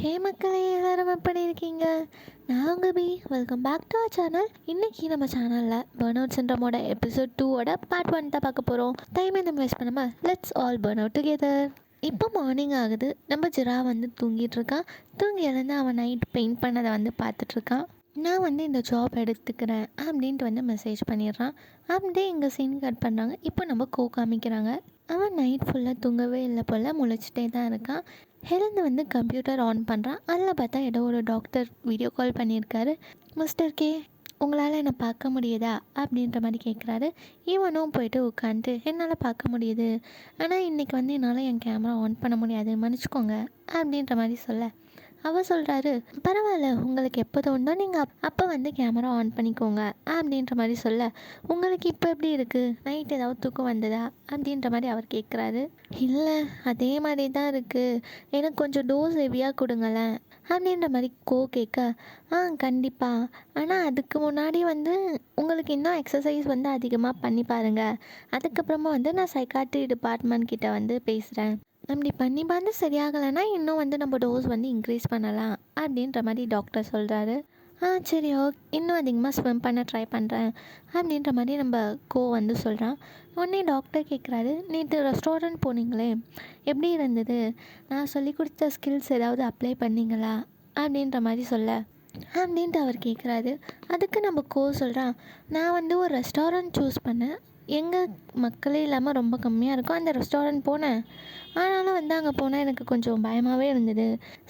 ஹே மக்களே, எல்லாரும் எப்படி இருக்கீங்க? நான் உங்கள் welcome back to our channel. இன்றைக்கி நம்ம சேனலில் பர்ன் அவுட் சிண்ட்ரோமோட எபிசோட் 2ஓட பார்ட் 1 தான் பார்க்க போகிறோம். டைமே நம்ம வேஸ்ட் பண்ணாமல் let's all burn out together. இப்போ மார்னிங் ஆகுது. நம்ம ஜிரா தூங்கிட்டு இருக்கான். தூங்கி எழுந்து அவன் நைட் பெயிண்ட் பண்ணதை பார்த்துட்ருக்கான். நான் இந்த ஜாப் எடுத்துக்கிறேன் அப்படின்ட்டு மெசேஜ் பண்ணிடுறான். அப்படியே இங்கே சீன் கட் பண்ணுறாங்க. இப்போ நம்ம காமிக்கிறாங்க. அவன் நைட் ஃபுல்லாக தூங்கவே இல்லை போல், முழிச்சிட்டே தான் இருக்கான். எழுந்து கம்ப்யூட்டர் ஆன் பண்ணுறான். அதில் பார்த்தா ஏதோ ஒரு டாக்டர் வீடியோ கால் பண்ணியிருக்காரு. மிஸ்டர் கே, உங்களால் என்னை பார்க்க முடியுதா அப்படின்ற மாதிரி கேட்குறாரு. இவனும் போயிட்டு உட்காந்துட்டு என்னால் பார்க்க முடியுது, ஆனால் இன்றைக்கி என்னால் என் கேமரா ஆன் பண்ண முடியாது, மன்னிச்சிக்கோங்க அப்படின்ற மாதிரி சொல்ல அவர் சொல்கிறாரு, பரவாயில்ல, உங்களுக்கு எப்போ தோணுதோ நீங்கள் அப்போ கேமரா ஆன் பண்ணிக்கோங்க அப்படின்ற மாதிரி சொல்ல, உங்களுக்கு இப்போ எப்படி இருக்குது, நைட் ஏதாவது தூக்கம் வந்ததா அப்படின்ற மாதிரி அவர் கேட்குறாரு. இல்லை, அதே மாதிரி தான் இருக்குது, எனக்கு கொஞ்சம் டோஸ் ஹெவியாக கொடுங்களேன் அப்படின்ற மாதிரி கேட்க, கண்டிப்பாக, ஆனால் அதுக்கு முன்னாடி உங்களுக்கு இன்னும் எக்ஸசைஸ் அதிகமாக பண்ணி பாருங்கள், அதுக்கப்புறமா நான் சைக்காட்ரி டிபார்ட்மெண்ட் கிட்ட பேசுகிறேன், அப்படி பண்ணி பார்த்து சரியாகலைன்னா இன்னும் நம்ம டோஸ் இன்க்ரீஸ் பண்ணலாம் அப்படின்ற மாதிரி டாக்டர் சொல்கிறாரு. சரி, ஓகே, இன்னும் அதிகமாக ஸ்விம் பண்ண ட்ரை பண்ணுறேன் அப்படின்ற மாதிரி நம்ம சொல்கிறான். உடனே டாக்டர் கேட்குறாரு, நேற்று ரெஸ்டாரண்ட் போனீங்களே, எப்படி இருந்தது, நான் சொல்லி கொடுத்த ஸ்கில்ஸ் ஏதாவது அப்ளை பண்ணிங்களா அப்படின்ற மாதிரி சொல்ல அப்படின்ட்டு அவர் கேட்குறாரு. அதுக்கு நம்ம சொல்கிறான், நான் ஒரு ரெஸ்டாரண்ட் சூஸ் பண்ணேன், எங்கள் மக்களே இல்லாமல் ரொம்ப கம்மியாக இருக்கும், அந்த ரெஸ்டாரண்ட் போனேன், ஆனாலும் அங்கே போனால் எனக்கு கொஞ்சம் பயமாகவே இருந்தது,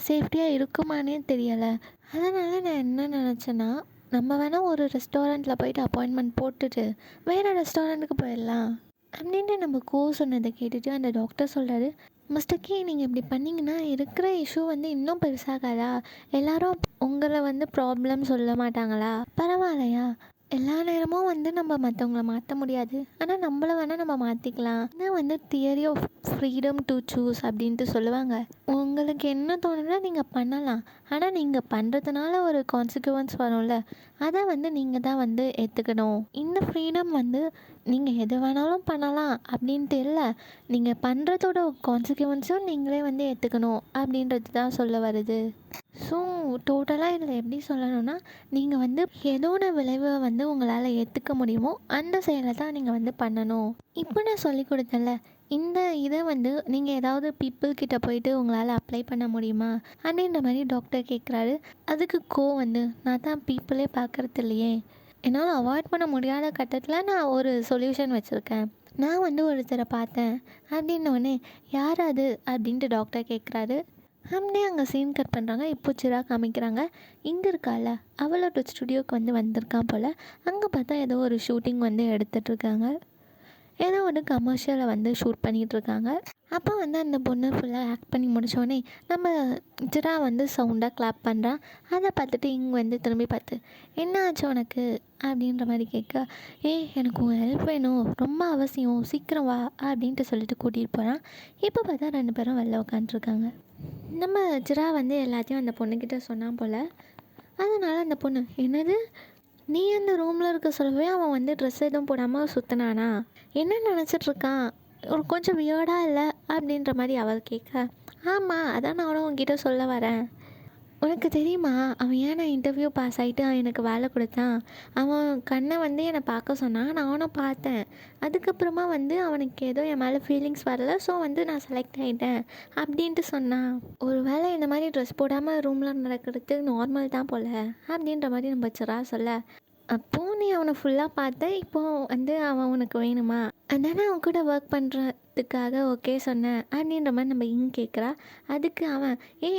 சேஃப்டியாக இருக்குமானே தெரியலை, அதனால் நான் என்ன நினச்சேன்னா, நம்ம வேணால் ஒரு ரெஸ்டாரண்ட்டில் போயிட்டு அப்பாயின்மெண்ட் போட்டுட்டு வேறு ரெஸ்டாரண்ட்டுக்கு போயிடலாம் அப்படின்ட்டு நம்ம சொன்னதை கேட்டுட்டு அந்த டாக்டர் சொல்கிறாரு, மிஸ்டர் கே, நீங்கள் இப்படி பண்ணிங்கன்னா இருக்கிற இஷ்யூ இன்னும் பெருசாகாதா, எல்லோரும் உங்களை ப்ராப்ளம் சொல்ல மாட்டாங்களா, பரவாயில்லையா, எல்லா நேரமும் நம்ம மற்றவங்கள மாற்ற முடியாது, ஆனால் நம்மளை வேணால் நம்ம மாற்றிக்கலாம், இதான் theory of freedom to choose அப்படின்ட்டு சொல்லுவாங்க. உங்களுக்கு என்ன தோணுன்னா நீங்கள் பண்ணலாம், ஆனால் நீங்கள் பண்ணுறதுனால ஒரு கான்சிக்வன்ஸ் வரும்ல, அதை நீங்கள் தான் ஏற்றுக்கணும். இந்த ஃப்ரீடம் நீங்கள் எது வேணாலும் பண்ணலாம் அப்படின்ட்டு இல்லை, நீங்கள் பண்ணுறதோட கான்சிக்வன்ஸும் நீங்களே ஏற்றுக்கணும் அப்படின்றது தான் சொல்ல வருது. ஸோ டோட்டலாக இதில் எப்படி சொல்லணும்னா, நீங்கள் எதோட விளைவை உங்களால் ஏற்றுக்க முடியுமோ அந்த செயலை தான் நீங்கள் பண்ணணும். இப்போ நான் சொல்லி கொடுத்தேன்ல, இந்த இதை நீங்கள் ஏதாவது பீப்புள்கிட்ட போயிட்டு உங்களால் அப்ளை பண்ண முடியுமா அப்படின்ற மாதிரி டாக்டர் கேட்குறாரு. அதுக்கு நான் தான் பீப்புளே பார்க்குறது இல்லையே, என்னால் அவாய்ட் பண்ண முடியாத கட்டத்தில் நான் ஒரு சொல்யூஷன் வச்சுருக்கேன், நான் ஒருத்தரை பார்த்தேன் அப்படின்னோடனே, யார் அது அப்படின்ட்டு டாக்டர் கேட்குறாரு. அப்படியே அங்கே சீன் கட் பண்ணுறாங்க. இப்போ சிரா காமிக்கிறாங்க. இங்கே இருக்கால, அவளோட ஸ்டுடியோவுக்கு வந்திருக்கான் போல். அங்கே பார்த்தா ஏதோ ஒரு ஷூட்டிங் எடுத்துகிட்ருக்காங்க, ஏதோ ஒரு கமர்ஷியலை ஷூட் பண்ணிகிட்ருக்காங்க. அப்போ அந்த பொண்ணு ஃபுல்லாக ஆக்ட் பண்ணி முடித்தோடனே நம்ம ஜிரா சவுண்டாக கிளாப் பண்ணுறான். அதை பார்த்துட்டு இங்கே திரும்பி பார்த்து, என்ன ஆச்சு உனக்கு அப்படின்ற மாதிரி கேட்க, எனக்கு உன் ஹெல்ப் வேணும், ரொம்ப அவசியம், சீக்கிரம் வா அப்படின்ட்டு சொல்லிட்டு கூட்டிகிட்டு போகிறான். இப்போ பார்த்தா 2 பேரும் வெளில உட்காந்துருக்காங்க. நம்ம ஜிரா எல்லாத்தையும் அந்த பொண்ணுக்கிட்ட சொன்னான் போல். அதனால் அந்த பொண்ணு, என்னது, நீ அந்த ரூமில் இருக்க சொல்லவே அவன் ட்ரெஸ் எதுவும் போடாமல் சுற்றினானா, என்ன நினச்சிட்ருக்கான், ஒரு கொஞ்சம் வியர்டாக இல்லை அப்படின்ற மாதிரி அவள் கேட்க, ஆமாம், அதான் நானும் உங்ககிட்ட சொல்ல வரேன், உனக்கு தெரியுமா அவன் ஏன் நான் இன்டர்வியூ பாஸ் ஆகிட்டு எனக்கு வேலை கொடுத்தான், அவன் கண்ணை என்னை பார்க்க சொன்னான், நானும் பார்த்தேன், அதுக்கப்புறமா அவனுக்கு ஏதோ என் மேலே ஃபீலிங்ஸ் வரல, ஸோ நான் செலக்ட் ஆகிட்டேன் அப்படின்ட்டு சொன்னான். ஒரு வேளை இந்த மாதிரி ட்ரெஸ் போடாமல் ரூமில் நடக்கிறது நார்மல் தான் போல் அப்படின்ற மாதிரி நம்ம சிரா சொல்ல, அப்போது நீ அவனை ஃபுல்லாக பார்த்த, இப்போது அவன் உனக்கு வேணுமா, அதானே அவன் கூட ஒர்க் பண்ணுறதுக்காக ஓகே சொன்னேன் அப்படின்ற மாதிரி நம்ம கேட்குறா. அதுக்கு அவன்,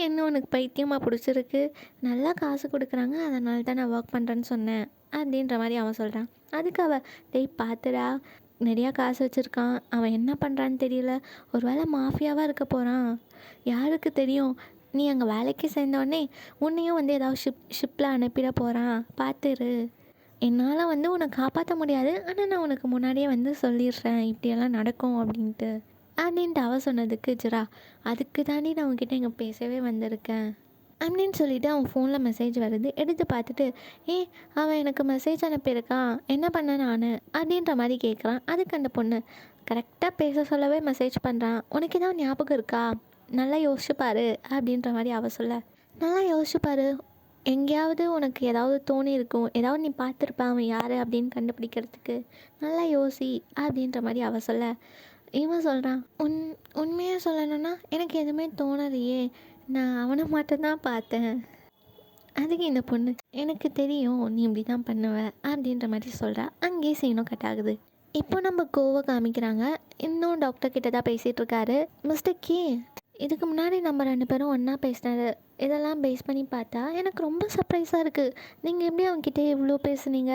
என்ன உனக்கு பைத்தியமாக பிடிச்சிருக்கு, நல்லா காசு கொடுக்குறாங்க, அதனால தான் நான் ஒர்க் பண்ணுறேன்னு சொன்னேன் அப்படின்ற மாதிரி அவன் சொல்கிறான். அதுக்கு அவள், பார்த்துடா, நிறையா காசு வச்சுருக்கான், அவன் என்ன பண்ணுறான்னு தெரியல, ஒரு வேளை மாஃபியாவாக இருக்க போகிறான், யாருக்கு தெரியும், நீ அங்கே வேலைக்கு சேர்ந்தோடனே உன்னையும் ஏதாவது ஷிப்பில் அனுப்பிட போகிறான், பார்த்துரு, என்னால் உன்னை காப்பாற்ற முடியாது, ஆனால் நான் உனக்கு முன்னாடியே சொல்லிடுறேன் இப்படியெல்லாம் நடக்கும் அப்படின்ட்டு அவள் சொன்னதுக்கு ஜிரா, அதுக்கு தாண்டி நான் உங்ககிட்ட இங்கே பேசவே வந்திருக்கேன் அப்படின்னு சொல்லிவிட்டு அவன் ஃபோனில் மெசேஜ் வருது. எடுத்து பார்த்துட்டு, அவன் எனக்கு மெசேஜ் அனுப்பியிருக்கான், என்ன பண்ண நான் அப்படின்ற மாதிரி கேட்குறான். அதுக்கு அந்த பொண்ணு, கரெக்டாக பேச சொல்லவே மெசேஜ் பண்ணுறான், உனக்கு ஏதாவது ஞாபகம் இருக்கா, நல்லா யோசிச்சு பாரு அப்படின்ற மாதிரி அவள் சொல்ல, நல்லா யோசிச்சு பாரு. எங்கேயாவது உனக்கு ஏதாவது தோணியிருக்கும், ஏதாவது நீ பார்த்துருப்ப அவன் யார் அப்படின்னு கண்டுபிடிக்கிறதுக்கு. நல்லா யோசி அப்படின்ற மாதிரி அவ சொல்ல, இவன் சொல்கிறான், உண்மையாக சொல்லணும்னா எனக்கு எதுவுமே தோணலையே, நான் அவனை மட்டும்தான் பார்த்தேன். அதுக்கு இந்த பொண்ணு, எனக்கு தெரியும் நீ இப்படி தான் பண்ணுவ அப்படின்ற மாதிரி சொல்கிறா. அங்கேயே சீனும் கட் ஆகுது. இப்போ நம்ம கோவை காமிக்கிறாங்க. இன்னும் டாக்டர் கிட்ட தான் பேசிகிட்டு இருக்காரு. மிஸ்டர் கே, இதுக்கு முன்னாடி நம்ம 2 பேரும் ஒன்றா பேசினது இதெல்லாம் பேஸ் பண்ணி பார்த்தா எனக்கு ரொம்ப சர்ப்ரைஸாக இருக்குது. நீங்கள் எப்படி அவன்கிட்ட இவ்வளோ பேசுனீங்க,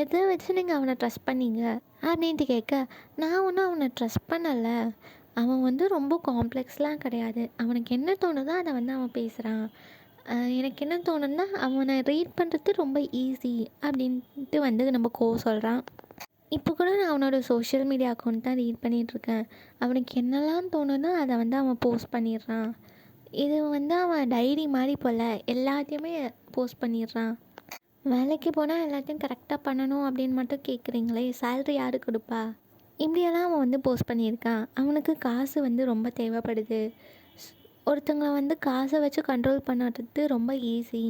எதை வச்சு நீங்கள் அவனை ட்ரஸ்ட் பண்ணீங்க அப்படின்ட்டு கேட்க, நான் ஒன்றும் அவனை ட்ரஸ்ட் பண்ணலை. அவன் வந்து ரொம்ப காம்ப்ளெக்ஸ்லாம் கிடையாது. அவனுக்கு என்ன தோணுதோ அதை வந்து அவன் பேசுகிறான். எனக்கு என்ன தோணுன்னா அவனை ரீட் பண்ணுறது ரொம்ப ஈஸி அப்படின்ட்டு வந்து நம்ம சொல்கிறான். இப்போ கூட நான் அவனோட சோஷியல் மீடியா அக்கௌண்ட் தான் ரீட் பண்ணிகிட்ருக்கேன். அவனுக்கு என்னெல்லாம் தோணுதோ அதை வந்து அவன் போஸ்ட் பண்ணிடுறான். இது வந்து அவன் டைரி மாதிரி போல் எல்லாத்தையுமே போஸ்ட் பண்ணிடுறான். வேலைக்கு போனால் எல்லாத்தையும் கரெக்டாக பண்ணணும் அப்படின்னு மட்டும் கேட்குறீங்களே, சேல்ரி யார் கொடுப்பா? இப்படியெல்லாம் அவன் வந்து போஸ்ட் பண்ணியிருக்கான். அவனுக்கு காசு வந்து ரொம்ப தேவைப்படுது. ஒருத்தங்களை வந்து காசை வச்சு கண்ட்ரோல் பண்ணுறது ரொம்ப ஈஸி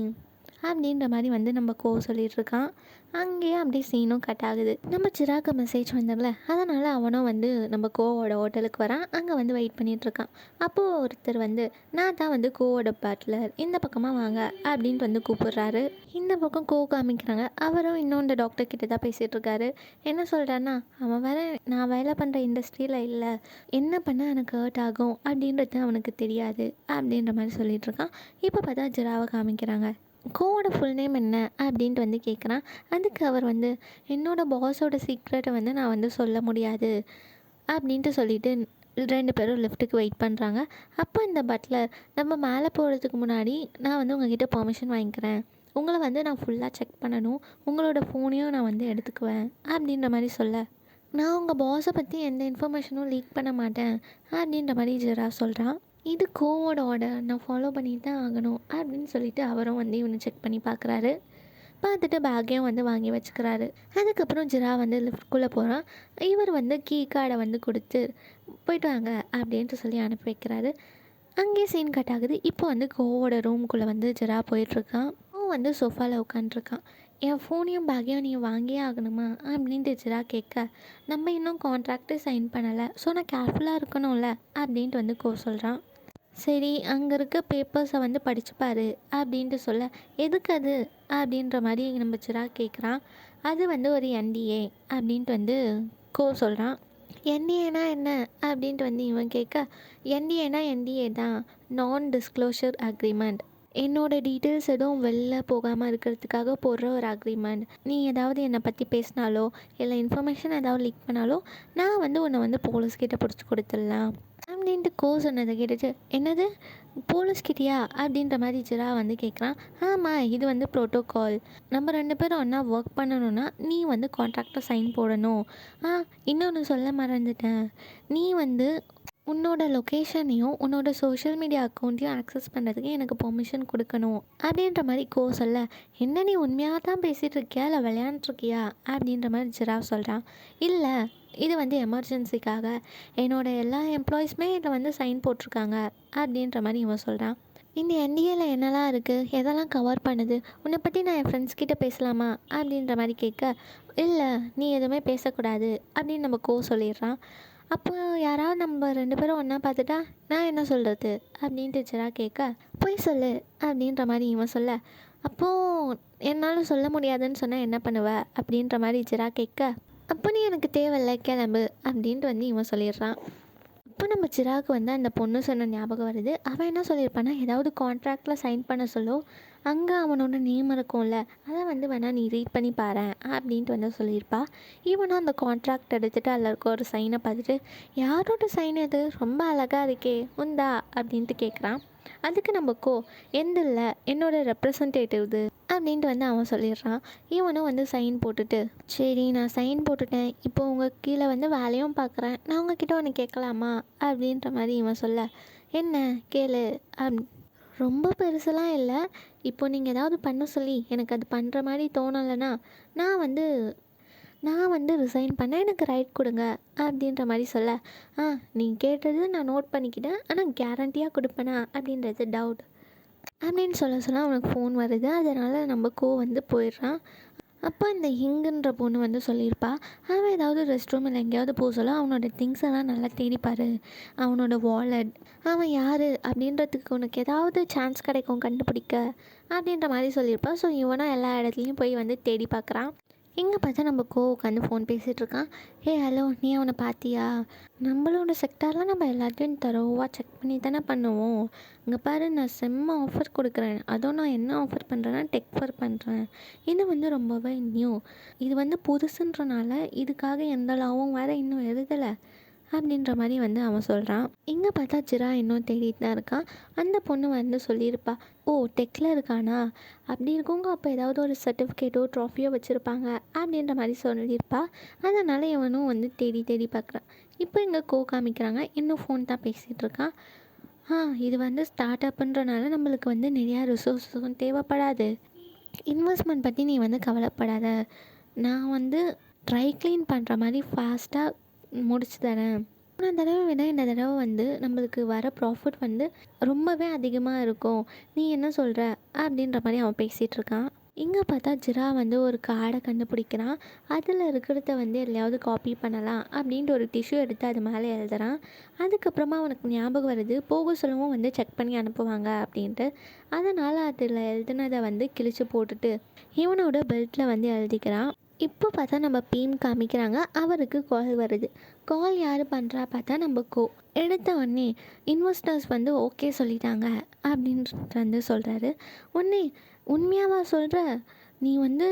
அப்படின்ற மாதிரி வந்து நம்ம சொல்லிகிட்ருக்கான். அங்கேயே அப்படியே சீனும் கட் ஆகுது. நம்ம சிராக்கு மெசேஜ் வந்தோம்ல, அதனால் அவனும் வந்து நம்ம கோவோட ஹோட்டலுக்கு வரான். அங்கே வந்து வெயிட் பண்ணிகிட்ருக்கான். அப்போது ஒருத்தர் வந்து, நான் தான் வந்து கோவோட பேட்லர், இந்த பக்கமாக வாங்க அப்படின்ட்டு வந்து கூப்பிட்றாரு. இந்த பக்கம் காமிக்கிறாங்க. அவரும் இன்னும் இந்த டாக்டர் கிட்ட தான் பேசிகிட்ருக்காரு. என்ன சொல்கிறாருன்னா, அவன் வேற நான் வேலை பண்ணுற இண்டஸ்ட்ரியில் இல்லை, என்ன பண்ணால் எனக்கு ஹர்ட் ஆகும் அப்படின்றது அவனுக்கு தெரியாது அப்படின்ற மாதிரி சொல்லிகிட்ருக்கான். இப்போ பார்த்தா ஜிராவை காமிக்கிறாங்க. கோவோட ஃபுல் நேம் என்ன அப்படின்ட்டு வந்து கேட்குறான். அதுக்கு அவர் வந்து, என்னோடய பாஸோட சீக்ரெட்டை வந்து நான் வந்து சொல்ல முடியாது அப்படின்ட்டு சொல்லிவிட்டு 2 பேரும் லிஃப்ட்டுக்கு வெயிட் பண்ணுறாங்க. அப்போ இந்த பட்லர், நம்ம மேலே போகிறதுக்கு முன்னாடி நான் வந்து உங்ககிட்ட பெர்மிஷன் வாங்கிக்கிறேன், உங்களை வந்து நான் ஃபுல்லாக செக் பண்ணணும், உங்களோட ஃபோனையும் நான் வந்து எடுத்துக்குவேன் அப்படின்ற மாதிரி சொல்ல, நான் உங்கள் பாஸை பற்றி எந்த இன்ஃபர்மேஷனும் லீக் பண்ண மாட்டேன் அப்படின்ற மாதிரி ஜெரா சொல்கிறான். இது கோவோட ஆர்டர், நான் ஃபாலோ பண்ணிட்டு தான் ஆகணும் அப்படின்னு சொல்லிட்டு அவரும் வந்து இவனை செக் பண்ணி பார்க்குறாரு. பார்த்துட்டு பேக்கையும் வந்து வாங்கி வச்சுக்கிறாரு. அதுக்கப்புறம் ஜிரா வந்து லிஃப்ட்குள்ளே போகிறான். இவர் வந்து கீ கார்டை வந்து கொடுத்து போயிட்டு வாங்க அப்படின்ட்டு சொல்லி அனுப்பி வைக்கிறாரு. அங்கேயே சீன் கட் ஆகுது. இப்போ வந்து கோவோட ரூமுக்குள்ளே வந்து ஜிரா போயிட்டுருக்கான். அவன் வந்து சோஃபாவில் உட்காண்ட்ருக்கான். என் ஃபோனையும் பேக்கையும் நீங்கள் வாங்கியே ஆகணுமா அப்படின்ட்டு ஜிரா கேட்க, நம்ம இன்னும் கான்ட்ராக்ட்டு சைன் பண்ணலை, ஸோ நான் கேர்ஃபுல்லாக இருக்கணும்ல அப்படின்ட்டு வந்து சொல்கிறான். சரி, அங்கே இருக்க பேப்பர்ஸை வந்து படிச்சுப்பார் அப்படின்ட்டு சொல்ல, எதுக்கு அது அப்படின்ற மாதிரி நம்ம ஜிரா கேட்குறான். அது வந்து ஒரு என்டிஏ அப்படின்ட்டு வந்து சொல்கிறான். என்டிஏனா என்ன அப்படின்ட்டு வந்து இவன் கேட்க, என்டிஏனா என்டிஏ தான், நான் டிஸ்க்ளோஷர் அக்ரிமெண்ட். என்னோடய டீட்டெயில்ஸ் எதுவும் வெளில போகாமல் இருக்கிறதுக்காக போடுற ஒரு அக்ரிமெண்ட். நீ ஏதாவது என்னை பற்றி பேசினாலோ இல்லை இன்ஃபர்மேஷன் ஏதாவது லீக் பண்ணாலோ நான் வந்து உன்னை வந்து போலீஸ்கிட்ட பிடிச்சி கொடுத்துடலாம் அப்படின்ட்டு சொன்னதை கேட்டுட்டு, என்னது போலீஸ்கிட்டயா அப்படின்ற மாதிரி ஜிரா வந்து கேட்குறான். ஆமாம், இது வந்து ப்ரோட்டோகால், நம்ம 2 பேரும் ஒன்றா ஒர்க் பண்ணணுன்னா நீ வந்து கான்ட்ராக்டை சைன் போடணும். இன்னொன்று சொல்ல மறந்துட்டேன், நீ வந்து உன்னோட லொக்கேஷனையும் உன்னோட சோஷியல் மீடியா அக்கௌண்ட்டையும் ஆக்சஸ் பண்ணுறதுக்கு எனக்கு பெர்மிஷன் கொடுக்கணும் அப்படின்ற மாதிரி சொல்ல, என்ன நீ உண்மையாக தான் பேசிகிட்டு இருக்கியா இல்லை விளையாண்டுருக்கியா அப்படின்ற மாதிரி ஜிரா சொல்கிறான். இல்லை, இது வந்து எமர்ஜென்சிக்காக என்னோடய எல்லா எம்ப்ளாயீஸுமே இதில் வந்து சைன் போட்டிருக்காங்க அப்படின்ற மாதிரி இவன் சொல்கிறான். இந்த என்டிஏல என்னெல்லாம் இருக்குது, எதெல்லாம் கவர் பண்ணுது, உன்னை பற்றி நான் என் ஃப்ரெண்ட்ஸ் கிட்டே பேசலாமா அப்படின்ற மாதிரி கேட்க, இல்லை நீ எதுவுமே பேசக்கூடாது அப்படின்னு நம்ம சொல்லிடுறான். அப்போ யாராவது நம்ம 2 பேரும் ஒன்றா பார்த்துட்டா நான் என்ன சொல்கிறது அப்படின்ட்டு ஜிரா கேட்க, போய் சொல்லு அப்படின்ற மாதிரி இவன் சொல்ல, அப்போது என்னால் சொல்ல முடியாதுன்னு சொன்னால் என்ன பண்ணுவ அப்படின்ற மாதிரி ஜிரா கேட்க, அப்போ நீ எனக்கு தேவையில்லை கிளம்பு அப்படின்ட்டு வந்து இவன் சொல்லிடுறான். இப்போ நம்ம ஜிராக்கு வந்து அந்த பொண்ணு சொன்ன ஞாபகம் வருது. அவன் என்ன சொல்லியிருப்பான்னா, ஏதாவது கான்ட்ராக்டில் சைன் பண்ண சொல்லோ, அங்கே அவனோட நேம் இருக்கும்ல, அதை வந்து வேணால் நீ ரீட் பண்ணி பாரேன் அப்படின்ட்டு வந்து சொல்லியிருப்பா. இவனும் அந்த கான்ட்ராக்ட் எடுத்துகிட்டு அதில் இருக்க ஒரு சைனை பார்த்துட்டு, யாரோட சைன் இது, ரொம்ப அழகாக இருக்கே, உந்தா அப்படின்ட்டு கேட்குறான். அதுக்கு நம்ம எந்த இல்லை, என்னோடய ரெப்ரசன்டேட்டிவ் இது அப்படின்ட்டு வந்து அவன் சொல்லிடுறான். இவனும் வந்து சைன் போட்டுட்டு, சரி நான் சைன் போட்டுட்டேன், இப்போ உங்கள் கீழே வந்து வேலையும் பார்க்குறேன், நான் உங்ககிட்ட ஒன்று கேட்கலாமா அப்படின்ற மாதிரி இவன் சொல்ல, என்ன கேளு ரொம்ப பெருசெல்லாம் இல்லை, இப்போ நீங்கள் ஏதாவது பண்ண சொல்லி எனக்கு அது பண்ணுற மாதிரி தோணலைன்னா நான் வந்து ரிசைன் பண்ண எனக்கு ரைட் கொடுங்க அப்படின்ற மாதிரி சொல்ல, நீ கேட்டது நான் நோட் பண்ணிக்கிட்டேன், ஆனால் கேரண்டியாக கொடுப்பேனா அப்படின்றது டவுட் அப்படின்னு சொல்ல அவனுக்கு ஃபோன் வருது. அதனால் நம்ம கோ வந்து போயிடுறான். அப்போ இந்த ஹிங்குன்ற பொண்ணு வந்து சொல்லியிருப்பா, அவன் ஏதாவது ரெஸ்ட் ரூம் இல்லை எங்கேயாவது போக சொல்ல அவனோட திங்ஸ் எல்லாம் நல்லா தேடிப்பார், அவனோட வாலெட், அவன் யார் அப்படின்றதுக்கு உனக்கு ஏதாவது சான்ஸ் கிடைக்கும் கண்டுபிடிக்க அப்படின்ற மாதிரி சொல்லியிருப்பா. ஸோ இவனும் எல்லா இடத்துலையும் போய் வந்து தேடி பார்க்குறான். இங்கே பார்த்தா நம்ம கோ உட்காந்து ஃபோன் பேசிகிட்டு இருக்கான். ஏ ஹலோ, நீ அவனை பார்த்தியா? நம்மளோட செக்டாரில் நம்ம எல்லாத்தையும் தரோவாக செக் பண்ணி தானே பண்ணுவோம். இங்கே பாரு, நான் செம்ம ஆஃபர் கொடுக்குறேன். அதுவும் நான் என்ன ஆஃபர் பண்ணுறேன்னா டெக் ஃபர் பண்ணுறேன். இது வந்து ரொம்பவே நியூ, இது வந்து புதுசுன்றனால இதுக்காக எந்த லாவும் வேறு இன்னும் எழுதலை அப்படின்ற மாதிரி வந்து அவன் சொல்கிறான். இங்கே பார்த்தா ஜிரா இன்னும் தேடிட்டு தான் இருக்கான். அந்த பொண்ணு வந்து சொல்லியிருப்பா, ஓ டெக்கில் இருக்கானா, அப்படி இருக்கவங்க அப்போ ஏதாவது ஒரு சர்டிஃபிகேட்டோ ட்ராஃபியோ வச்சுருப்பாங்க அப்படின்ற மாதிரி சொல்லியிருப்பா. அதனால் இவனும் வந்து தேடி தேடி பார்க்குறான். இப்போ இங்கே காமிக்கிறாங்க, இன்னும் ஃபோன் தான் பேசிகிட்டு இருக்கான். இது வந்து ஸ்டார்ட் அப்புன்றனால நம்மளுக்கு வந்து நிறையா ரிசோர்ஸும் தேவைப்படாது. இன்வெஸ்ட்மெண்ட் பற்றி நீ வந்து கவலைப்படாத, நான் வந்து ட்ரை க்ளீன் பண்ணுற மாதிரி ஃபாஸ்ட்டாக முடிச்சு தரேன். போன தடவை விட இந்த தடவை வந்து நம்மளுக்கு வர ப்ராஃபிட் வந்து ரொம்பவே அதிகமாக இருக்கும், நீ என்ன சொல்கிற அப்படின்ற மாதிரி அவன் பேசிகிட்டு இருக்கான். இங்கே பார்த்தா ஜிரா வந்து ஒரு கார்டை கண்டுபிடிக்கிறான். அதில் இருக்கிறத வந்து எதையாவது காப்பி பண்ணலாம் அப்படின்ட்டு ஒரு டிஷ்யூ எடுத்து அது மேலே எழுதுறான். அதுக்கப்புறமா அவனுக்கு ஞாபகம் வருது, போக சொல்லவும் வந்து செக் பண்ணி அனுப்புவாங்க அப்படின்ட்டு. அதனால் அதில் எழுதுனதை வந்து கிழிச்சு போட்டுட்டு இவனோட பெல்ட்டில் வந்து எழுதிக்கிறான். இப்போ பார்த்தா நம்ம பீம் காமிக்கிறாங்க, அவருக்கு கால் வருது. கால் யார் பண்ணுறா பார்த்தா நம்ம எடுத்த உடனே இன்வெஸ்டர்ஸ் வந்து ஓகே சொல்லிட்டாங்க அப்படின்ட்டு வந்து சொல்கிறாரு. உடனே உண்மையாவா சொல்கிற, நீ வந்து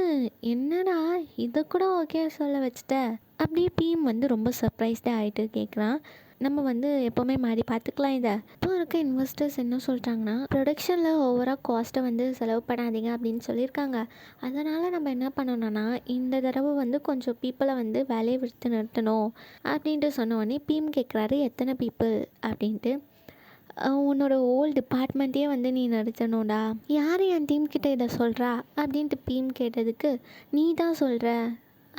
என்னடா இதை கூட ஓகே சொல்ல வச்சிட்ட, அப்படியே பீம் வந்து ரொம்ப சர்ப்ரைஸ்டாக ஆகிட்டு கேட்குறான். நம்ம வந்து எப்போவுமே மாறி பார்த்துக்கலாம். இதை இப்போ இருக்க இன்வெஸ்டர்ஸ் என்ன சொல்லிட்டாங்கன்னா, ப்ரொடக்ஷனில் ஓவராக காஸ்ட்டை வந்து செலவு பண்ணாதீங்க அப்படின்னு சொல்லியிருக்காங்க. அதனால் நம்ம என்ன பண்ணணும்னா இந்த தடவை வந்து கொஞ்சம் பீப்புளை வந்து வேலையை விட்டு நிறுத்தணும் அப்படின்ட்டு சொன்னோடனே பீம் கேட்குறாரு, எத்தனை பீப்புள் அப்படின்ட்டு. உன்னோட ஓல்டு டிபார்ட்மெண்ட்டே வந்து நீ நிறுத்தணும்டா, யார் என் டீம் கிட்டே இதை சொல்கிறா அப்படின்ட்டு பீம் கேட்டதுக்கு, நீ தான் சொல்கிற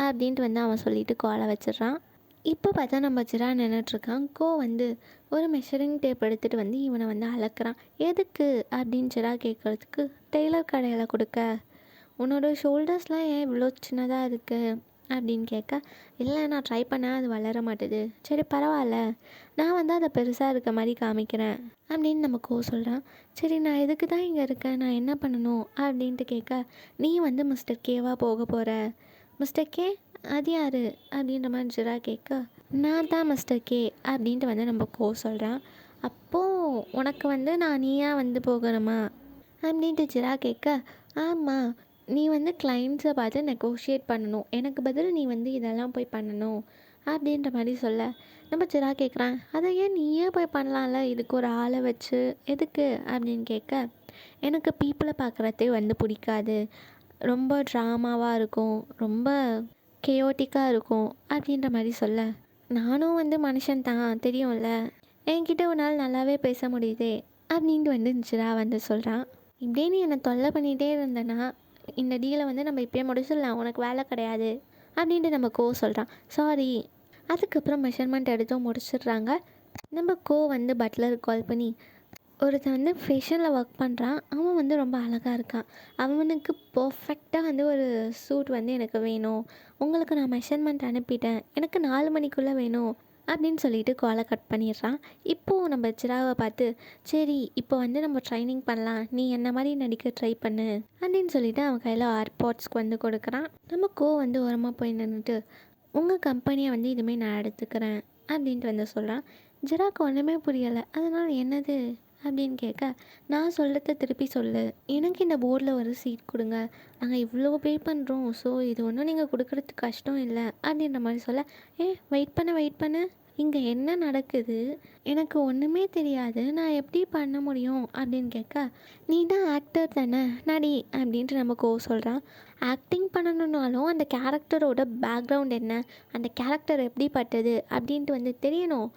அப்படின்ட்டு வந்து அவன் சொல்லிவிட்டு காலை வச்சிடுறான். இப்போ பார்த்தா நம்ம ஜிரா நின்றுட்டுருக்கான். வந்து ஒரு மெஷரிங் டேப் எடுத்துகிட்டு வந்து இவனை வந்து அளக்குறான். எதுக்கு அப்படின்னு ஜிரா கேட்குறதுக்கு, டெய்லர் கடையில் கொடுக்க. உன்னோட ஷோல்டர்ஸ்லாம் ஏன் இவ்வளோ சின்னதாக இருக்குது அப்படின்னு கேட்க, இல்லை நான் ட்ரை பண்ணேன் அது வளர மாட்டுது. சரி பரவாயில்ல, நான் வந்து அதை பெருசாக இருக்க மாதிரி காமிக்கிறேன் அப்படின்னு நம்ம சொல்கிறான். சரி நான் எதுக்கு தான் இங்கே இருக்கேன், நான் என்ன பண்ணணும் அப்படின்ட்டு கேட்க, நீ வந்து மிஸ்டர் கேவாக போக போகிற. மிஸ்டர் கே அது யார் அப்படின்ற மாதிரி ஜிரா கேட்க, நான் தான் மிஸ்டர் கே அப்படின்ட்டு வந்து நம்ம சொல்கிறான். அப்போது உனக்கு வந்து நான் நீயா வந்து போகணுமா அப்படின்ட்டு ஜிரா கேட்க, ஆமாம், நீ வந்து கிளைண்ட்ஸை பார்த்து நெகோஷியேட் பண்ணணும், எனக்கு பதில் நீ வந்து இதெல்லாம் போய் பண்ணணும் அப்படின்ற மாதிரி சொல்ல, நம்ம ஜிரா கேட்குறான், அதை ஏன் நீயே போய் பண்ணலாம்ல, இதுக்கு ஒரு ஆளை வச்சு எதுக்கு அப்படின்னு கேட்க, எனக்கு பீப்புளை பார்க்குறதே வந்து பிடிக்காது, ரொம்ப ட்ராமாவாக இருக்கும், ரொம்ப கேயோட்டிக்காக இருக்கும் அப்படின்ற மாதிரி சொல்ல, நானும் வந்து மனுஷன் தான் தெரியும்ல, என்கிட்ட ஒரு நாள் நல்லாவே பேச முடியுதே அப்படின்ட்டு வந்து ஜிரா வந்து சொல்கிறான். இப்படியே நீ என்னை தொல்லை பண்ணிகிட்டே இருந்தேன்னா இந்த டீலை வந்து நம்ம இப்போயே முடிச்சிடலாம், உனக்கு வேலை கிடையாது அப்படின்ட்டு நம்ம சொல்கிறான். சாரி. அதுக்கப்புறம் மெஷர்மெண்ட் எடுத்து முடிச்சிடுறாங்க. நம்ம வந்து பட்லருக்கு கால் பண்ணி, ஒருத்தன் வந்து ஃபேஷனில் ஒர்க் பண்ணுறான், அவன் வந்து ரொம்ப அழகாக இருக்கான், அவனுக்கு பர்ஃபெக்டாக வந்து ஒரு சூட் வந்து எனக்கு வேணும், உங்களுக்கு நான் மெஷர்மெண்ட் அனுப்பிட்டேன், எனக்கு 4 மணிக்குள்ளே வேணும் அப்படின்னு சொல்லிட்டு காலை கட் பண்ணிடுறான். இப்போது நம்ம ஜிராவை பார்த்து, சரி இப்போ வந்து நம்ம ட்ரைனிங் பண்ணலாம், நீ என்ன மாதிரி நடிக்க ட்ரை பண்ணு அப்படின்னு சொல்லிட்டு அவன் கையில் ஏர்பாட்ஸ்க்கு வந்து கொடுக்குறான். நம்ம வந்து ஓரமாக போய் நின்றுட்டு, உங்கள் கம்பெனியை வந்து இதுமாரி நான் எடுத்துக்கிறேன் அப்படின்ட்டு வந்து சொல்கிறான். ஜிராக்கு ஒன்றுமே புரியலை. அதனால் என்னது அப்படின்னு கேட்க, நான் சொல்கிறத திருப்பி சொல்லு, எனக்கு இந்த போர்டில் ஒரு சீட் கொடுங்க, நாங்கள் இவ்வளோ பே பண்ணுறோம், ஸோ இது ஒன்றும் நீங்கள் கொடுக்குறதுக்கு கஷ்டம் இல்லை அப்படின்ற மாதிரி சொல்ல, வெயிட் பண்ணு, இங்கே என்ன நடக்குது, எனக்கு ஒன்றுமே தெரியாது, நான் எப்படி பண்ண முடியும் அப்படின்னு கேட்க, நீ தான் ஆக்டர் தானே, நடி அப்படின்ட்டு நம்ம சொல்கிறான். ஆக்டிங் பண்ணணுன்னாலும் அந்த கேரக்டரோட பேக்ரவுண்ட் என்ன, அந்த கேரக்டர் எப்படிப்பட்டது அப்படின்ட்டு வந்து தெரியணும்,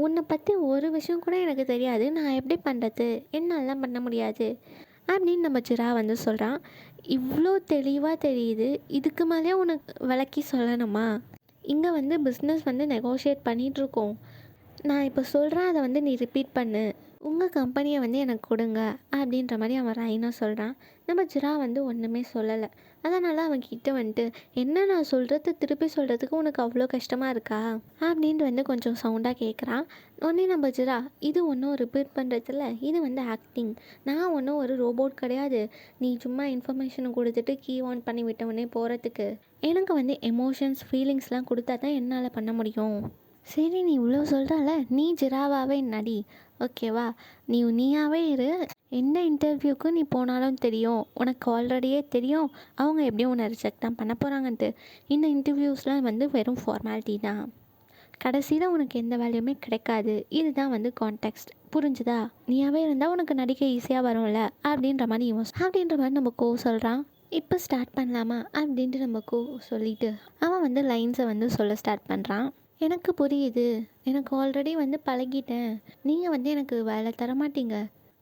உன்னை பற்றி ஒரு விஷயம் கூட எனக்கு தெரியாது, நான் எப்படி பண்ணுறது, என்னாலாம் பண்ண முடியாது அப்படின்னு நம்ம ஜிரா வந்து சொல்கிறான். இவ்வளோ தெளிவாக தெரியுது, இதுக்கு மேலே உனக்கு விளக்கி சொல்லணுமா, இங்கே வந்து பிஸ்னஸ் வந்து நெகோஷியேட் பண்ணிகிட்ருக்கோம், நான் இப்போ சொல்கிறேன், அதை வந்து நீ ரிப்பீட் பண்ணு, உங்கள் கம்பெனியை வந்து எனக்கு கொடுங்க அப்படின்ற மாதிரி அவன் ரைனா சொல்கிறான். நம்ம ஜிரா வந்து ஒன்றுமே சொல்லலை. அதனால் அவன்கிட்ட வந்துட்டு, என்ன நான் சொல்கிறது திருப்பி சொல்கிறதுக்கு உனக்கு அவ்வளோ கஷ்டமாக இருக்கா அப்படின்ட்டு வந்து கொஞ்சம் சவுண்டாக கேட்குறான். உடனே நம்ம ஜிரா, இது ஒன்றும் ரிப்பீட் பண்ணுறதில்ல, இது வந்து ஆக்டிங். நான் ஒன்றும் ஒரு ரோபோட் கிடையாது. நீ சும்மா இன்ஃபர்மேஷனை கொடுத்துட்டு கீ ஆன் பண்ணி விட்டவொடனே போகிறதுக்கு. எனக்கு வந்து எமோஷன்ஸ் ஃபீலிங்ஸ்லாம் கொடுத்தா தான் என்னால் பண்ண முடியும். சரி, நீ இவ்வளோ சொல்கிறால, நீ ஜிராவாகவே நடி, ஓகேவா? நீ நீயாவே இரு. எந்த இன்டர்வியூக்கு நீ போனாலும் தெரியும், உனக்கு ஆல்ரெடியே தெரியும் அவங்க எப்படியும் உன்னை ரிஜெக்ட் தான் பண்ண போகிறாங்கன்ட்டு. இந்த இன்டர்வியூஸ்லாம் வந்து வெறும் ஃபார்மாலிட்டி தான். கடைசியில் உனக்கு எந்த வேலையுமே கிடைக்காது. இதுதான் வந்து கான்டெக்ஸ்ட், புரிஞ்சுதா? நீயாவே இருந்தால் உனக்கு நடிக்க ஈஸியாக வரும்ல அப்படின்ற மாதிரி நம்ம சொல்கிறான். இப்போ ஸ்டார்ட் பண்ணலாமா அப்படின்ட்டு நம்ம சொல்லிவிட்டு அவன் வந்து லைன்ஸை வந்து சொல்ல ஸ்டார்ட் பண்ணுறான். எனக்கு புரியுது, எனக்கு ஆல்ரெடி வந்து பழகிட்டேன். நீங்கள் வந்து எனக்கு வேலை தரமாட்டீங்க.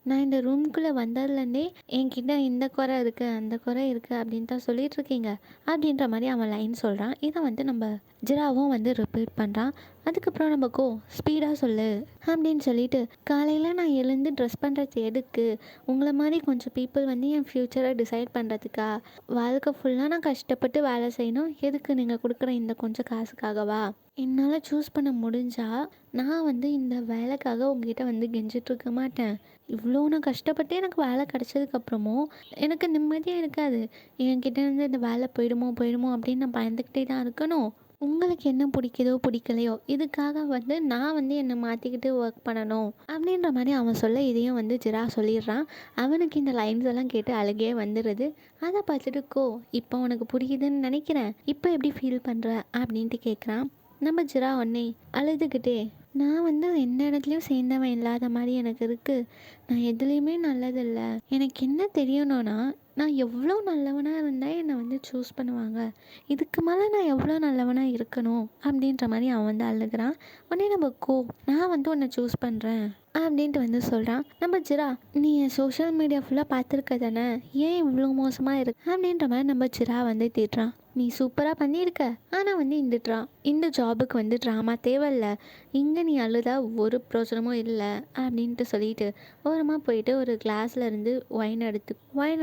நான் இந்த ரூம்குள்ளே வந்ததுலேருந்தே என்கிட்ட இந்த குறை இருக்குது அந்த குறை இருக்குது அப்படின்னு தான் சொல்லிகிட்ருக்கீங்க அப்படின்ற மாதிரி அவன் லைன் சொல்கிறான். இதை வந்து நம்ம ஜிராவும் வந்து ரிப்பீட் பண்ணுறான். அதுக்கப்புறம் நம்ம ஸ்பீடாக சொல்லு அப்படின்னு சொல்லிட்டு, காலையில் நான் எழுந்து ட்ரெஸ் பண்ணுறது எதுக்கு? உங்களை மாதிரி கொஞ்சம் பீப்புள் வந்து என் ஃப்யூச்சரை டிசைட் பண்ணுறதுக்கா? வாழ்க்கை ஃபுல்லாக நான் கஷ்டப்பட்டு வேலை செய்யணும், எதுக்கு நீங்கள் கொடுக்குற இந்த கொஞ்சம் காசுக்காகவா? என்னால் சூஸ் பண்ண முடிஞ்சால் நான் வந்து இந்த வேலைக்காக உங்ககிட்ட வந்து கெஞ்சிட்ருக்க மாட்டேன். இவ்வளோ நான் கஷ்டப்பட்டு எனக்கு வேலை கிடச்சதுக்கப்புறமும் எனக்கு நிம்மதியாக இருக்காது. என்கிட்ட இருந்து இந்த வேலை போயிடுமோ அப்படின்னு நான் பயந்துக்கிட்டே தான் இருக்கணும். உங்களுக்கு என்ன பிடிக்குதோ பிடிக்கலையோ இதுக்காக வந்து நான் வந்து என்னை மாற்றிக்கிட்டு ஒர்க் பண்ணணும் அப்படின்ற மாதிரி அவன் சொல்ல, இதையும் வந்து ஜிரா சொல்லிடுறான். அவனுக்கு இந்த லைன்ஸ் எல்லாம் கேட்டு அழுகே வந்துடுது. அதை பார்த்துட்டு, இப்போ உனக்கு புரியுதுன்னு நினைக்கிறேன், இப்போ எப்படி ஃபீல் பண்ணுற அப்படின்ட்டு கேட்குறான். நம்ம ஜிரா உடனே அழுதுகிட்டே, நான் வந்து எந்த இடத்துலையும் சேர்ந்தவன் இல்லாத மாதிரி எனக்கு இருக்குது. நான் எதுலேயுமே நல்லதில்லை. எனக்கு என்ன தெரியணும்னா, நான் எவ்வளோ நல்லவனாக இருந்தால் என்னை வந்து சூஸ் பண்ணுவாங்க. இதுக்கு மேலே நான் எவ்வளோ நல்லவனாக இருக்கணும் அப்படின்ற மாதிரி அவன் வந்து அழுகிறான். உடனே நம்ம நான் வந்து உன்னை சூஸ் பண்ணுறேன் அப்படின்ட்டு வந்து சொல்கிறான். நம்ம ஜிரா, நீ என் சோஷியல் மீடியா ஃபுல்லாக பார்த்துருக்க தானே, ஏன் இவ்வளோ மோசமாக இருக்கு அப்படின்ற மாதிரி நம்ம ஜிரா வந்து திட்டுறான். நீ சூப்பராக பண்ணியிருக்க, ஆனால் வந்து இந்த ஜாபுக்கு வந்து ட்ராமா தேவையில்லை. இங்கே நீ அழுதா ஒரு பிரோஜனமும் இல்லை அப்படின்ட்டு சொல்லிட்டு ஓரமாக போயிட்டு ஒரு கிளாஸில் இருந்து ஒயின்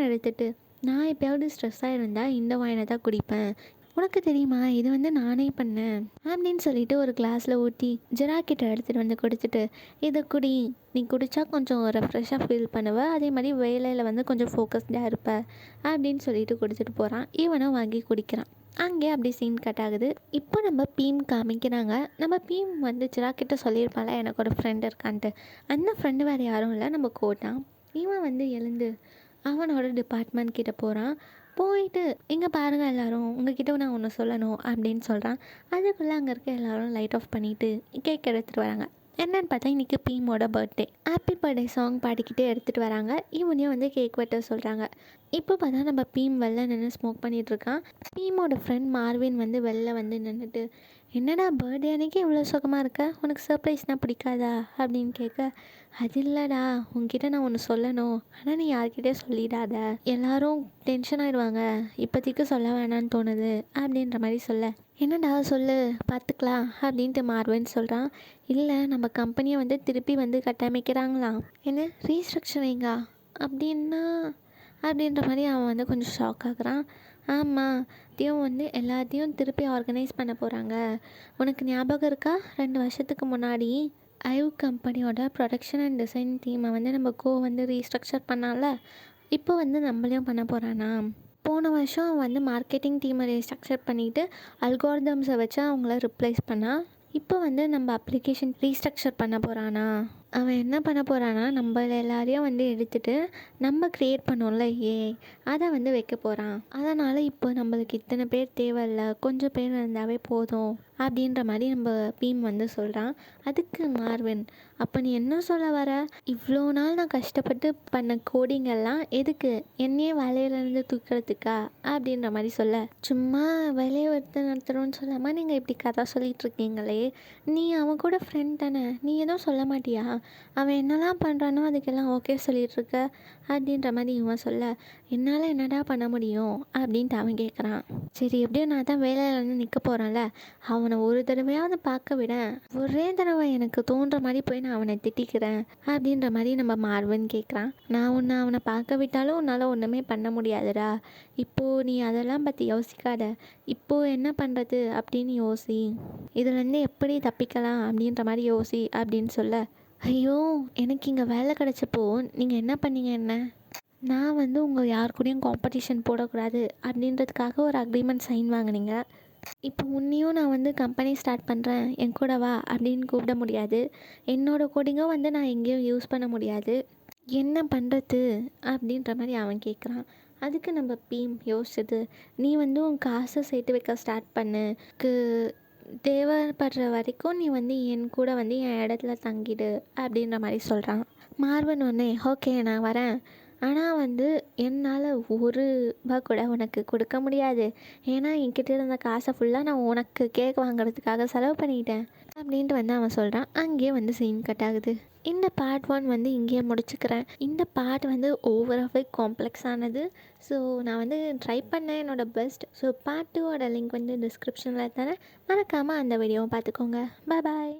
எடுத்துட்டு, நான் எப்போயாவது ஸ்ட்ரெஸ்ஸாக இருந்தால் இந்த ஒயினை தான் குடிப்பேன். உனக்கு தெரியுமா, இது வந்து நானே பண்ணேன் அப்படின்னு சொல்லிட்டு ஒரு கிளாஸில் ஊற்றி ஜிரா கிட்ட எடுத்துகிட்டு வந்து கொடுத்துட்டு, இதை குடி, நீ குடித்தா கொஞ்சம் ரெஃப்ரெஷ்ஷாக ஃபீல் பண்ணுவ, அதே மாதிரி வேலையில் வந்து கொஞ்சம் ஃபோக்கஸ்டாக இருப்ப அப்படின்னு சொல்லிட்டு கொடுத்துட்டு போகிறான். இவனும் வாங்கி குடிக்கிறான். அங்கே அப்படி சீன் கட் ஆகுது. இப்போ நம்ம பீம் காமிக்கிறாங்க. நம்ம பீம் வந்து ஜிரா கிட்ட சொல்லியிருப்பால எனக்கு ஒரு ஃப்ரெண்ட் இருக்கான்ட்டு. அந்த ஃப்ரெண்டு வேறு யாரும் இல்லை, நம்ம கோட்டான். இவன் வந்து எழுந்து அவனோட டிபார்ட்மெண்ட் கிட்டே போகிறான். போயிட்டு, இங்கே பாருங்கள் எல்லோரும், உங்ககிட்ட நான் ஒன்று சொல்லணும் அப்படின்னு சொல்கிறான். அதுக்குள்ளே அங்கே இருக்க எல்லோரும் லைட் ஆஃப் பண்ணிவிட்டு கேக் எடுத்துகிட்டு வராங்க. என்னென்னு பார்த்தா இன்றைக்கி பீமோட பர்த்டே. ஹாப்பி பர்த்டே சாங் பாடிக்கிட்டே எடுத்துகிட்டு வராங்க. இவனையும் வந்து கேக் வெட்ட சொல்கிறாங்க. இப்போ பார்த்தா நம்ம பீம் வெளில நின்று ஸ்மோக் பண்ணிகிட்ருக்கான். பீமோட ஃப்ரெண்ட் மார்வின் வந்து வெளில வந்து நின்றுட்டு, என்னடா பர்த்டே அன்றைக்கி இவ்வளோ சுகமாக இருக்க, உனக்கு சர்ப்ரைஸ்னால் பிடிக்காதா அப்படின்னு கேட்க, அது இல்லைடா, உங்ககிட்ட நான் ஒன்று சொல்லணும், ஆனால் நீ யார்கிட்டே சொல்லிடாத, எல்லோரும் டென்ஷன் ஆகிடுவாங்க, இப்போதைக்கு சொல்ல வேணான்னு தோணுது அப்படின்ற மாதிரி சொல்ல, என்னடா சொல்லு பார்த்துக்கலாம் அப்படின்ட்டு மார்வின் சொல்கிறான். இல்லை, நம்ம கம்பெனியை வந்து திருப்பி வந்து கட்டமைக்கிறாங்களாம். என்ன ரீஸ்ட்ரக்சரிங்கா அப்படின்னா அப்படின்ற மாதிரி அவன் வந்து கொஞ்சம் ஷாக் ஆகுறான். ஆமாம், வந்து எல்லாத்தையும் திருப்பி ஆர்கனைஸ் பண்ண போகிறாங்க. உனக்கு ஞாபகம் இருக்கா, 2 வருஷத்துக்கு முன்னாடி ஐவ் கம்பெனியோட ப்ரொடக்ஷன் அண்ட் டிசைன் டீமை வந்து நம்ம வந்து ரீஸ்ட்ரக்சர் பண்ணால, இப்போ வந்து நம்மளையும் பண்ண போகிறானா. போன வருஷம் வந்து மார்க்கெட்டிங் டீமை ரீஸ்ட்ரக்சர் பண்ணிவிட்டு அல்காரிதம்ஸை வச்சு அவங்கள ரிப்ளேஸ் பண்ணால், இப்போ வந்து நம்ம அப்ளிகேஷன் ரீஸ்ட்ரக்சர் பண்ண போகிறானா. அவன் என்ன பண்ண போகிறான்னா, நம்ம எல்லாரையும் வந்து எடுத்துகிட்டு நம்ம க்ரியேட் பண்ணோம்ல அதை வந்து வைக்க போகிறான். அதனால் இப்போ நம்மளுக்கு இத்தனை பேர் தேவையில்ல, கொஞ்சம் பேர் இருந்தாவே போதும் அப்படின்ற மாதிரி நம்ம பீம் வந்து சொல்கிறான். அதுக்கு மார்வின், அப்போ நீ என்ன சொல்ல வர, இவ்வளோ நாள் நான் கஷ்டப்பட்டு பண்ண கோடிங் எல்லாம் எதுக்கு, என்னையே வேலையிலேருந்து தூக்கிறதுக்கா அப்படின்ற மாதிரி சொல்ல, சும்மா வேலையை நடத்துகிறோன்னு சொல்லாமல் நீங்கள் இப்படி கதை சொல்லிகிட்ருக்கீங்களே, நீ அவன் கூட ஃப்ரெண்ட் தானே, நீ எதுவும் சொல்ல மாட்டியா, அவன் என்னெல்லாம் பண்ணுறானோ அதுக்கெல்லாம் ஓகே சொல்லிகிட்ருக்க அப்படின்ற மாதிரி இவன் சொல்ல, என்னால் என்னடா பண்ண முடியும் அப்படின்ட்டு அவன் கேட்குறான். சரி, எப்படியும் நான் தான் வேலையில் வந்து நிற்க போகிறேன்ல, அவன் அவனை ஒரு தடவையாவது பார்க்க விட, ஒரே தடவை எனக்கு தோன்ற மாதிரி போய் நான் அவனை திட்டிக்கிறேன் அப்படின்ற மாதிரி நம்ம மார்வன் கேட்குறான். நான் உன்னை அவனை பார்க்க விட்டாலும் உன்னால் ஒன்றுமே பண்ண முடியாதுடா. இப்போது நீ அதெல்லாம் பற்றி யோசிக்காத. இப்போது என்ன பண்ணுறது அப்படின்னு யோசி. இதுலேருந்து எப்படி தப்பிக்கலாம் அப்படின்ற மாதிரி யோசி அப்படின்னு சொல்ல, ஐயோ எனக்கு இங்கே வேலை கிடச்சப்போ நீங்கள் என்ன பண்ணீங்க என்ன? நான் வந்து உங்கள் யார் கூடயும் காம்படிஷன் போடக்கூடாது அப்படின்றதுக்காக ஒரு அக்ரிமெண்ட் சைன் வாங்கினீங்க. இப்போ உன்னையும் நான் வந்து கம்பெனி ஸ்டார்ட் பண்ணுறேன் என் கூட வா அப்படின்னு கூப்பிட முடியாது. என்னோடய கோடிங்கும் வந்து நான் எங்கேயும் யூஸ் பண்ண முடியாது. என்ன பண்ணுறது அப்படின்ற மாதிரி அவன் கேட்குறான். அதுக்கு நம்ம பீம் யோசிச்சது, நீ வந்து உன் காசை சேர்த்து வைக்க ஸ்டார்ட் பண்ணுக்கு தேவைப்படுற வரைக்கும் நீ வந்து என் கூட வந்து என் இடத்துல தங்கிடு அப்படின்ற மாதிரி சொல்கிறான். மார்வன் ஒன்னே ஓகே நான் வரேன், ஆனால் வந்து என்னால் ஒரு ரூபா கூட உனக்கு கொடுக்க முடியாது. ஏன்னா என்கிட்ட இருந்த காசை ஃபுல்லாக நான் உனக்கு கேக் வாங்குறதுக்காக செலவு பண்ணிட்டேன் அப்படின்ட்டு வந்து அவன் சொல்கிறான். அங்கேயே வந்து சீன் கட் ஆகுது. இந்த பார்ட் 1 வந்து இங்கேயே முடிச்சுக்கிறேன். இந்த பார்ட் வந்து ஓவராகவே காம்ப்ளெக்ஸ் ஆனது. ஸோ நான் வந்து ட்ரை பண்ணேன் என்னோடய பெஸ்ட். ஸோ பார்ட் 2ஓட லிங்க் வந்து டிஸ்கிரிப்ஷனில் தரேன். மறக்காமல் அந்த வீடியோவை பார்த்துக்கோங்க. பாய்.